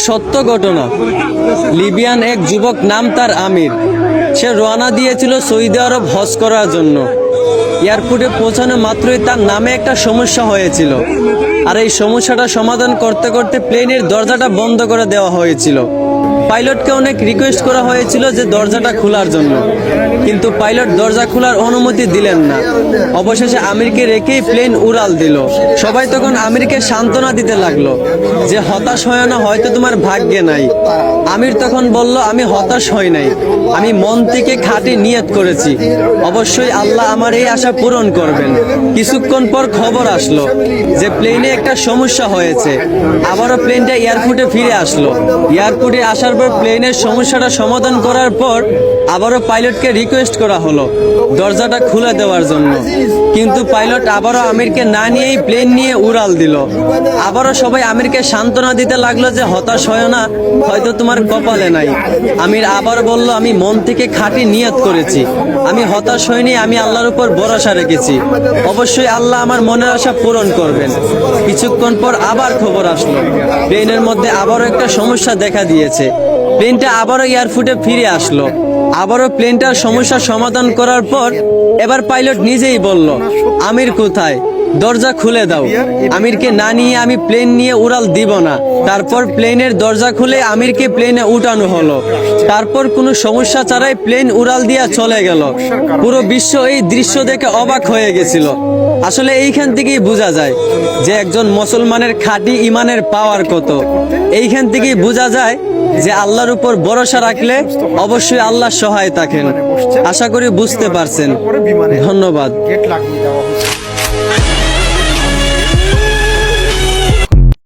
সত্য ঘটনা। লিবিয়ান এক যুবক, নাম তার আমির। সে রওনা দিয়েছিল সৌদি আরব হজ করার জন্য। এয়ারপোর্টে পৌঁছানো মাত্রই তার নামে একটা সমস্যা হয়েছিল, আর এই সমস্যাটা সমাধান করতে করতে প্লেনের দরজাটা বন্ধ করে দেওয়া হয়েছিল। পাইলটকে অনেক রিকোয়েস্ট করা হয়েছিল যে দরজাটা খোলার জন্য, কিন্তু পাইলট দরজা খোলার অনুমতি দিলেন না। অবশেষে আমিরকে রেখেই প্লেন উড়াল দিল। সবাই তখন আমিরকে সান্ত্বনা দিতে লাগলো যে হতাশ হয় না, হয়তো তোমার ভাগ্যে নাই। আমির তখন বলল, আমি হতাশ হই নাই, আমি মন থেকে খাঁটি নিয়ত করেছি, অবশ্যই আল্লাহ আমার এই আশা পূরণ করবেন। কিছুক্ষণ পর খবর আসলো যে প্লেনে একটা সমস্যা হয়েছে। আবারও প্লেনটা এয়ারপোর্টে ফিরে আসলো। এয়ারপোর্টে আসার পর প্লেনের সমস্যাটা সমাধান করার পর আবারও পাইলটকে রিকোয়েস্ট করা হলো দরজাটা খুলে দেওয়ার জন্য, কিন্তু পাইলট আবারও আমিরকে না নিয়েই প্লেন নিয়ে উড়াল দিল। আবারও সবাই আমিরকে সান্ত্বনা দিতে লাগলো যে হতাশ হয় না, হয়তো তোমার কপালে নাই। আমির আবার বলল, আমি মন থেকে খাঁটি নিয়ত করেছি, আমি হতাশ হইনি, আমি আল্লাহর উপর ভরসা রেখেছি, অবশ্যই আল্লাহ আমার মনের আশা পূরণ করবেন। কিছুক্ষণ পর আবার খবর আসলো প্লেনের মধ্যে আবারও একটা সমস্যা দেখা দিয়েছে। প্লেনটা আবারও এয়ারপোর্টে ফিরে আসলো। আবারও প্লেনটার সমস্যা সমাধান করার পর এবার পাইলট নিজেই বলল, আমির কোথায়, দরজা খুলে দাও। আমিরকে না নিয়ে আমি প্লেন নিয়ে উড়াল দিব না। তারপর প্লেনের দরজা খুলে আমিরকে প্লেনে উঠানো হলো। তারপর কোনো সমস্যা ছাড়াই প্লেন উড়াল দিয়া চলে গেল। পুরো বিশ্ব এই দৃশ্য দেখে অবাক হয়ে গেছিল। আসলে এইখান থেকেই বোঝা যায় যে একজন মুসলমানের খাঁটি ইমানের পাওয়ার কত। এইখান থেকেই বোঝা যায় যে আল্লাহর উপর ভরসা রাখলে অবশ্যই আল্লাহ সহায় থাকেন। আশা করি বুঝতে পারছেন। ধন্যবাদ।